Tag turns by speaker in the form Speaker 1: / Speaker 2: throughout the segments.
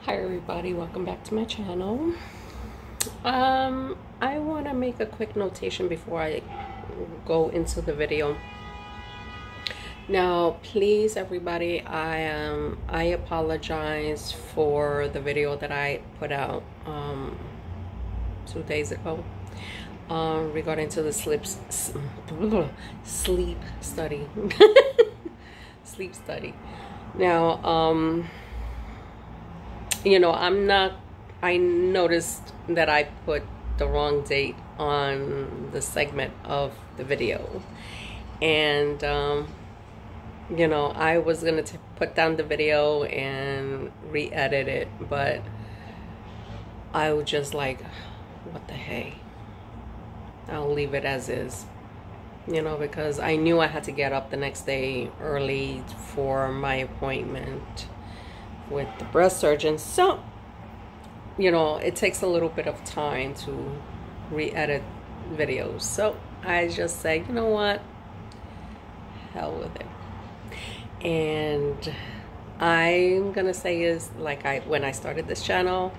Speaker 1: Hi everybody, welcome back to my channel. I want to make a quick notation before I go into the video. Now, please everybody, I apologize for the video that I put out 2 days ago regarding to the sleep study. Sleep study. Now, you know, I noticed that I put the wrong date on the segment of the video. And, you know, I was going to put down the video and re-edit it, but I was just like, what the hey? I'll leave it as is. You know, because I knew I had to get up the next day early for my appointment with the breast surgeon. So, you know, it takes a little bit of time to re-edit videos. So I just say, you know what? Hell with it. And I'm gonna say is like when I started this channel,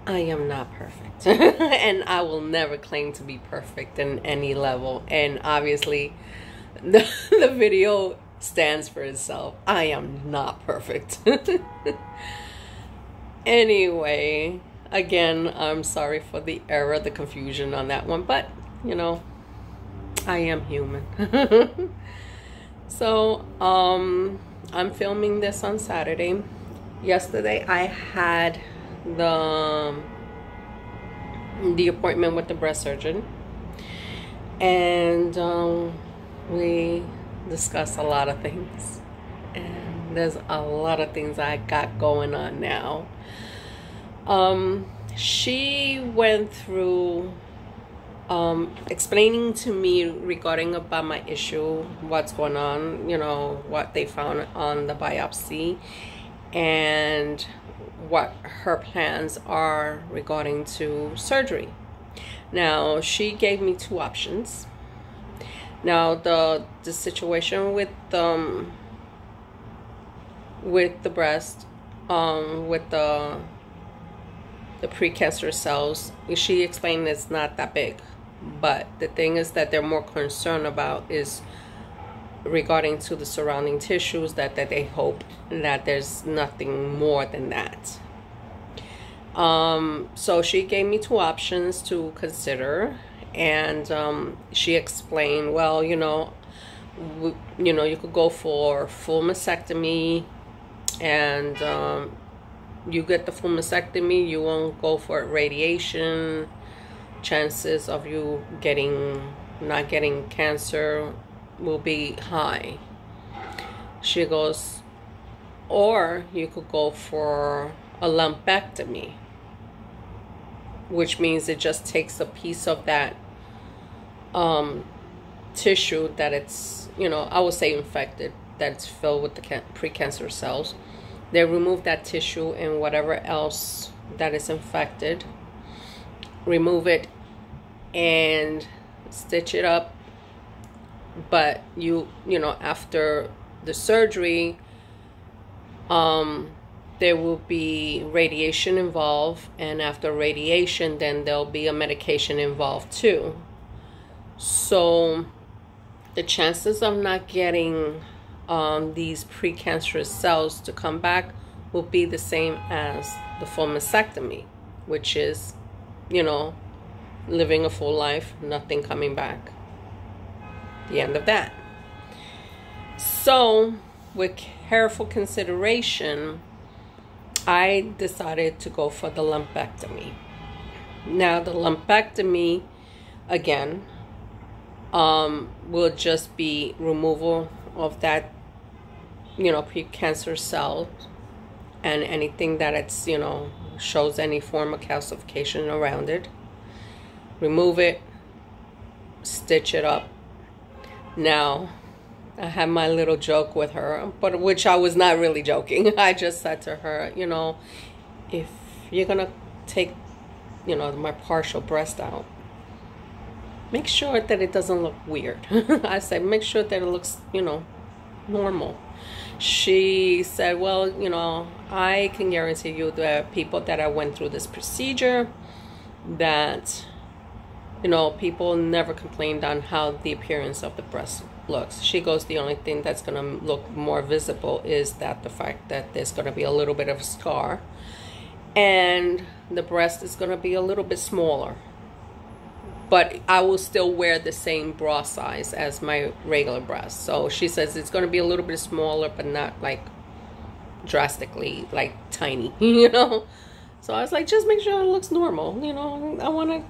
Speaker 1: I am not perfect. And I will never claim to be perfect in any level. And obviously the video stands for itself. I am not perfect. Anyway, again, I'm sorry for the error, the confusion on that one, but you know, I am human. So, I'm filming this on Saturday. Yesterday I had the appointment with the breast surgeon, and we discussed a lot of things, and there's a lot of things I got going on now. She went through explaining to me regarding about my issue, what's going on, you know, what they found on the biopsy, and what her plans are regarding to surgery. Now, she gave me 2 options. Now, the situation with the breast, with the precancerous cells, she explained it's not that big, but the thing is that they're more concerned about is regarding to the surrounding tissues, that they hope that there's nothing more than that. So she gave me 2 options to consider, and she explained, well, you know, you could go for full mastectomy, and you get the full mastectomy, you won't go for radiation, chances of you not getting cancer will be high. She goes, or you could go for a lumpectomy, which means it just takes a piece of that tissue that it's, you know, I would say infected, that's filled with the precancerous cells. They remove that tissue and whatever else that is infected, remove it and stitch it up. But you know, after the surgery, there will be radiation involved, and after radiation, then there'll be a medication involved too. So the chances of not getting these precancerous cells to come back will be the same as the full mastectomy, which is, you know, living a full life, nothing coming back. The end of that. So with careful consideration, I decided to go for the lumpectomy. Now, the lumpectomy, again, will just be removal of that, you know, precancerous cell, and anything that it's, you know, shows any form of calcification around it. Remove it, stitch it up. Now, I had my little joke with her, but which I was not really joking. I just said to her, you know, if you're gonna take, you know, my partial breast out, make sure that it doesn't look weird. I said, make sure that it looks, you know, normal. She said, well, you know, I can guarantee you that people that I went through this procedure, that, you know, people never complained on how the appearance of the breast looks. She goes, the only thing that's going to look more visible is that the fact that there's going to be a little bit of a scar, and the breast is going to be a little bit smaller. But I will still wear the same bra size as my regular breast. So she says it's going to be a little bit smaller, but not like drastically like tiny, you know. So I was like, just make sure it looks normal, you know. I want to,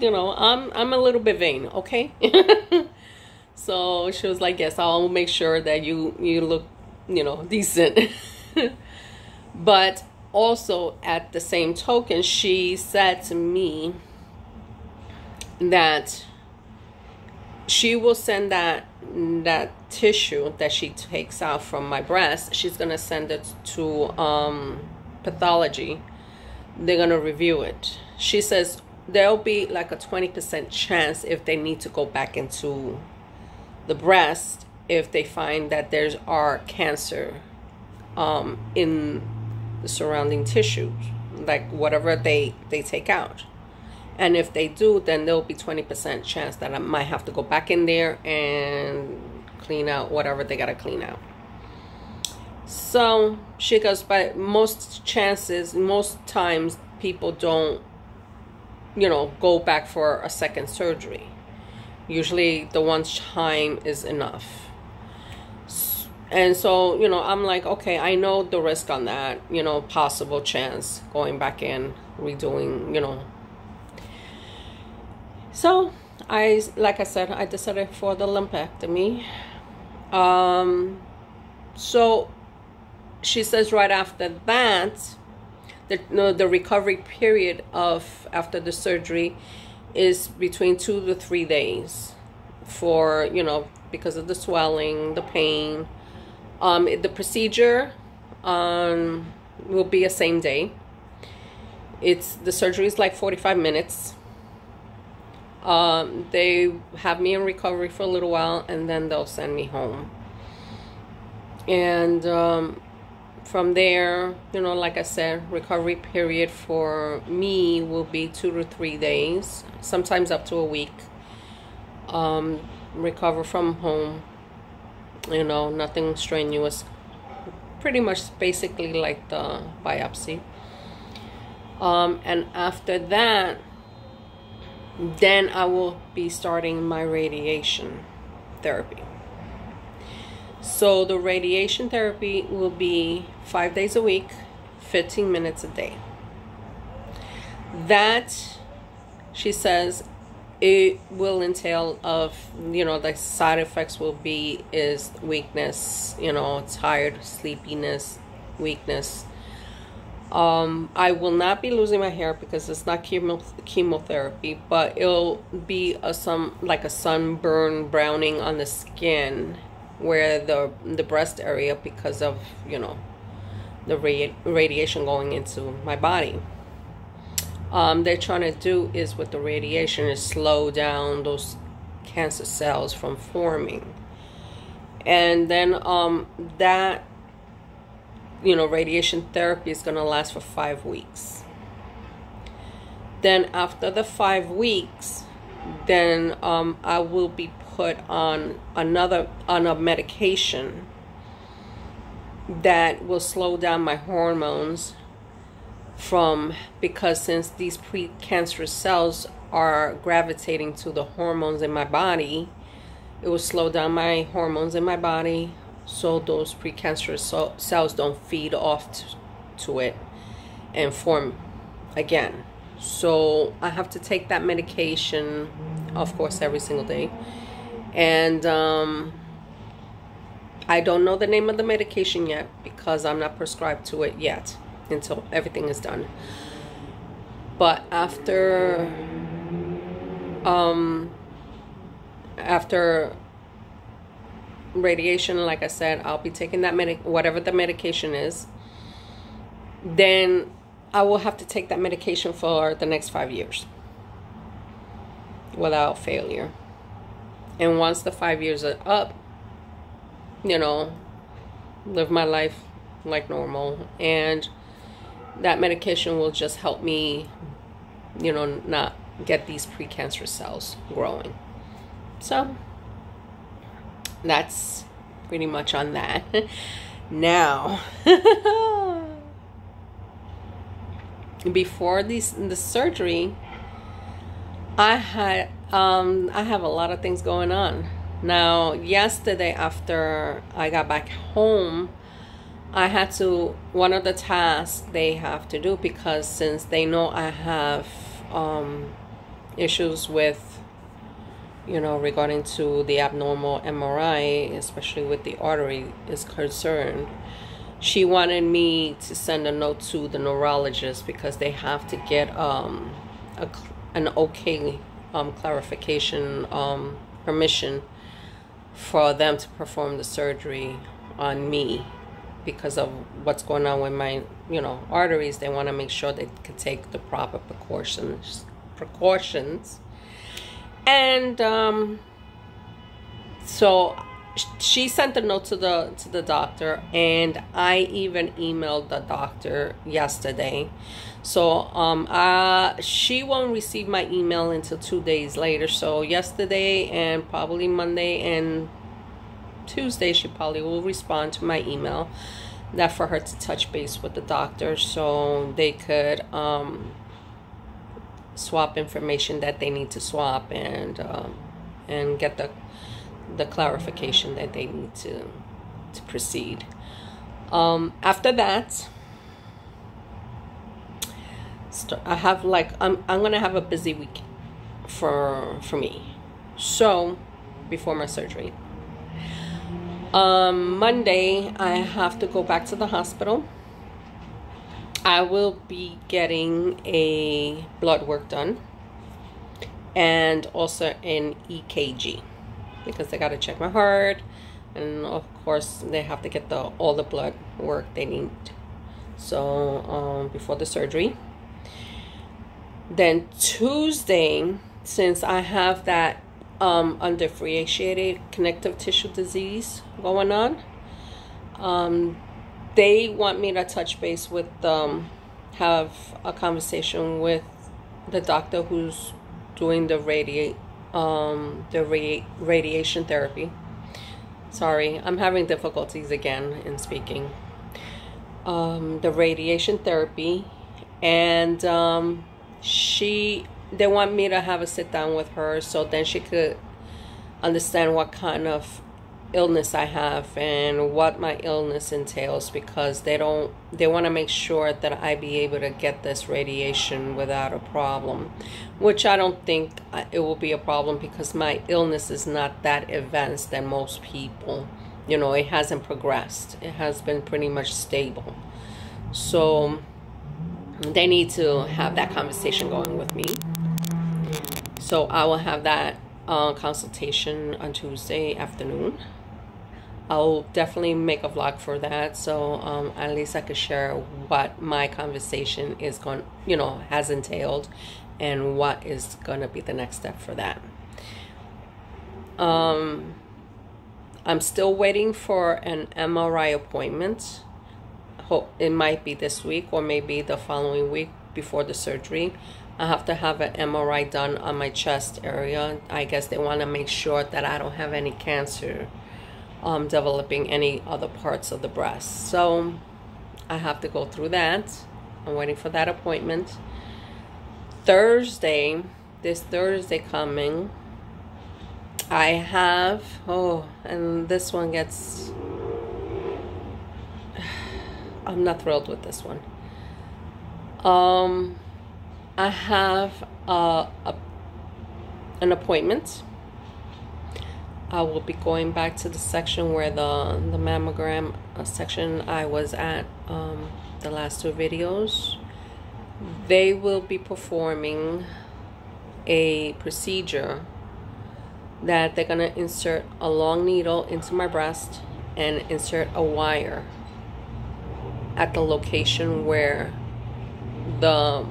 Speaker 1: you know, I'm a little bit vain, okay? So she was like, yes, I'll make sure that you look, you know, decent. But also at the same token, she said to me that she will send that tissue that she takes out from my breast, she's gonna send it to pathology. They're gonna review it. She says there'll be like a 20% chance if they need to go back into the breast if they find that there's cancer in the surrounding tissues, like whatever they take out. And if they do, then there'll be 20% chance that I might have to go back in there and clean out whatever they gotta clean out. So she goes, but most times people don't, you know, go back for a second surgery. Usually the one time is enough. And so, you know, I'm like, okay, I know the risk on that, you know, possible chance going back in, redoing, you know. So like I said, I decided for the lumpectomy. So she says right after that, the recovery period of after the surgery is between 2 to 3 days for, you know, because of the swelling, the pain. The procedure will be a same day. The surgery is like 45 minutes. They have me in recovery for a little while, and then they'll send me home. And from there, you know, like I said, recovery period for me will be 2 to 3 days, sometimes up to a week. Recover from home, you know, nothing strenuous, pretty much basically like the biopsy. And after that, then I will be starting my radiation therapy. So the radiation therapy will be 5 days a week, 15 minutes a day. That, she says, it will entail of, you know, the side effects will be is weakness, you know, tired, sleepiness, weakness. I will not be losing my hair because it's not chemotherapy, but it'll be like a sunburn, browning on the skin where the breast area, because of, you know, the radiation going into my body. They're trying to do is with the radiation is slow down those cancer cells from forming. And then that, you know, radiation therapy is going to last for 5 weeks. Then after the 5 weeks, then I will be put on a medication that will slow down my hormones because since these precancerous cells are gravitating to the hormones in my body, it will slow down my hormones in my body, so those precancerous cells don't feed off to it and form again. So I have to take that medication, of course, every single day. And I don't know the name of the medication yet because I'm not prescribed to it yet until everything is done. But after radiation, like I said, I'll be taking that whatever the medication is. Then I will have to take that medication for the next 5 years without failure. And once the 5 years are up, you know, live my life like normal, and that medication will just help me, not get these precancerous cells growing. So that's pretty much on that. Now, before the surgery, I have a lot of things going on. Now, yesterday after I got back home, I had to, one of the tasks they have to do, because since they know I have issues with, regarding to the abnormal MRI, especially with the artery is concerned, she wanted me to send a note to the neurologist, because they have to get an okay clarification, permission for them to perform the surgery on me, because of what's going on with my arteries. They want to make sure they can take the proper precautions, and so she sent a note to the doctor, and I even emailed the doctor yesterday. So she won't receive my email until 2 days later. So yesterday and probably Monday and Tuesday, she probably will respond to my email, that for her to touch base with the doctor so they could swap information that they need to swap, and get the clarification that they need to proceed. After that, I have I'm gonna have a busy week for me. So before my surgery, Monday I have to go back to the hospital. I will be getting a blood work done, and also an EKG, because they got to check my heart, and of course they have to get all the blood work they need. So before the surgery. Then Tuesday, since I have that undifferentiated connective tissue disease going on, they want me to touch base with have a conversation with the doctor who's doing the radiation therapy. Sorry, I'm having difficulties again in speaking. The radiation therapy, and they want me to have a sit down with her, so then she could understand what kind of illness I have and what my illness entails, because they want to make sure that I be able to get this radiation without a problem, which I don't think it will be a problem, because my illness is not that advanced than most people. It hasn't progressed. It has been pretty much stable. So they need to have that conversation going with me. So I will have that consultation on Tuesday afternoon. I'll definitely make a vlog for that, so at least I could share what my conversation is has entailed, and what is gonna be the next step for that. I'm still waiting for an MRI appointment. It might be this week or maybe the following week before the surgery. I have to have an MRI done on my chest area. I guess they want to make sure that I don't have any cancer developing any other parts of the breast. So I have to go through that. I'm waiting for that appointment. This Thursday coming, I have, and this one gets, I'm not thrilled with this one. I have an appointment. I will be going back to the section where the mammogram section I was at the last two videos. They will be performing a procedure that they're gonna insert a long needle into my breast and insert a wire at the location where the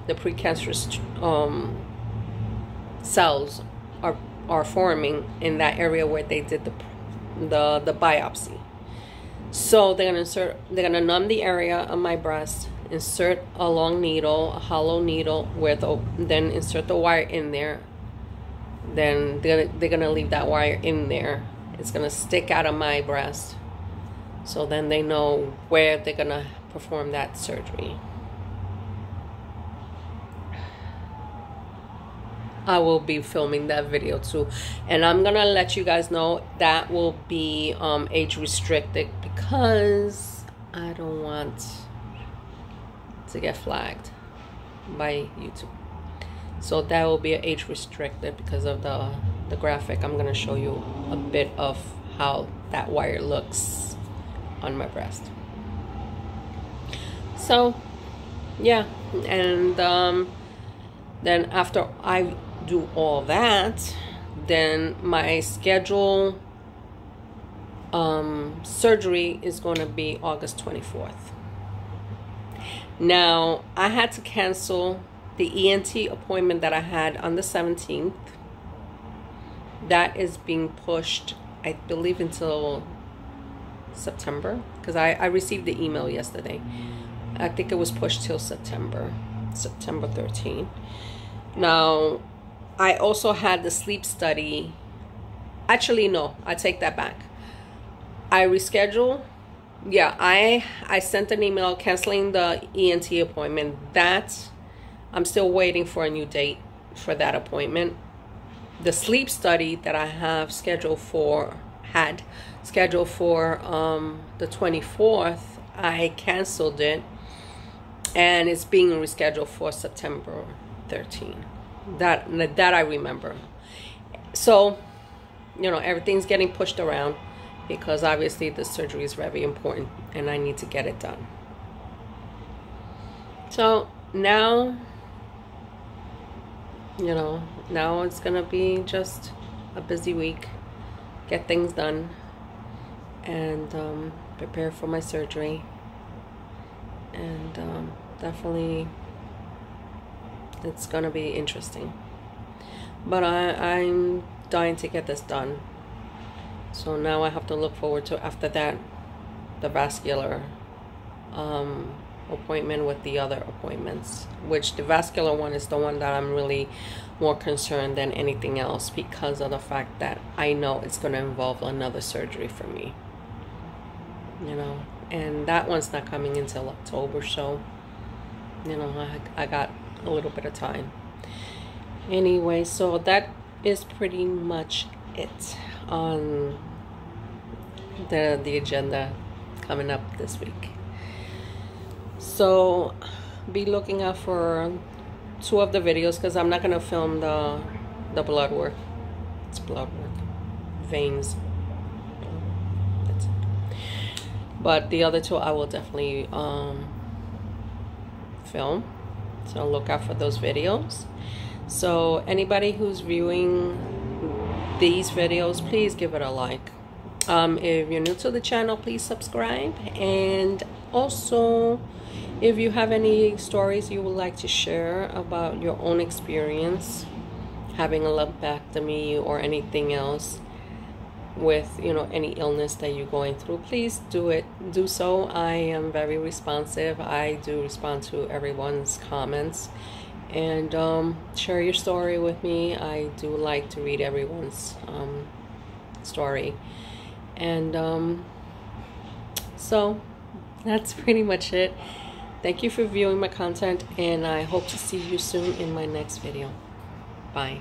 Speaker 1: precancerous cells are forming, in that area where they did the biopsy. So they're gonna numb the area of my breast, insert a long needle, a hollow needle, then insert the wire in there. Then they're gonna leave that wire in there. It's gonna stick out of my breast. So then they know where they're gonna perform that surgery. I will be filming that video too, and I'm gonna let you guys know that will be age restricted, because I don't want to get flagged by YouTube. So that will be age restricted because of the graphic. I'm gonna show you a bit of how that wire looks on my breast. So yeah, and then after I do all that, then my schedule surgery is going to be August 24th. Now, I had to cancel the ENT appointment that I had on the 17th. That is being pushed, I believe, until September, because I received the email yesterday. I think it was pushed till September 13th. Now, I also had the sleep study. Actually, no, I take that back. I rescheduled. Yeah, I sent an email canceling the ENT appointment. That I'm still waiting for a new date for that appointment. The sleep study that I have scheduled for the 24th, I canceled it, and it's being rescheduled for September 13th. That I remember. So, you know, everything's getting pushed around because obviously the surgery is very important and I need to get it done. So now, you know, now it's gonna be just a busy week, get things done, and prepare for my surgery, and definitely it's gonna be interesting. But I'm dying to get this done. So now I have to look forward to, after that, the vascular appointment with the other appointments, which the vascular one is the one that I'm really more concerned than anything else, because of the fact that I know it's going to involve another surgery for me, you know, and that one's not coming until October. So, you know, I got a little bit of time. Anyway, so that is pretty much it on the agenda coming up this week. So be looking out for 2 of the videos, because I'm not going to film the blood work. It's blood work, veins, that's it. But the other 2 I will definitely film. So look out for those videos. So anybody who's viewing these videos, please give it a like. If you're new to the channel, please subscribe. And also, if you have any stories you would like to share about your own experience having a lumpectomy or anything else with, you know, any illness that you're going through, please do so. I am very responsive. I do respond to everyone's comments. And share your story with me. I do like to read everyone's story. And so that's pretty much it. Thank you for viewing my content, and I hope to see you soon in my next video. Bye.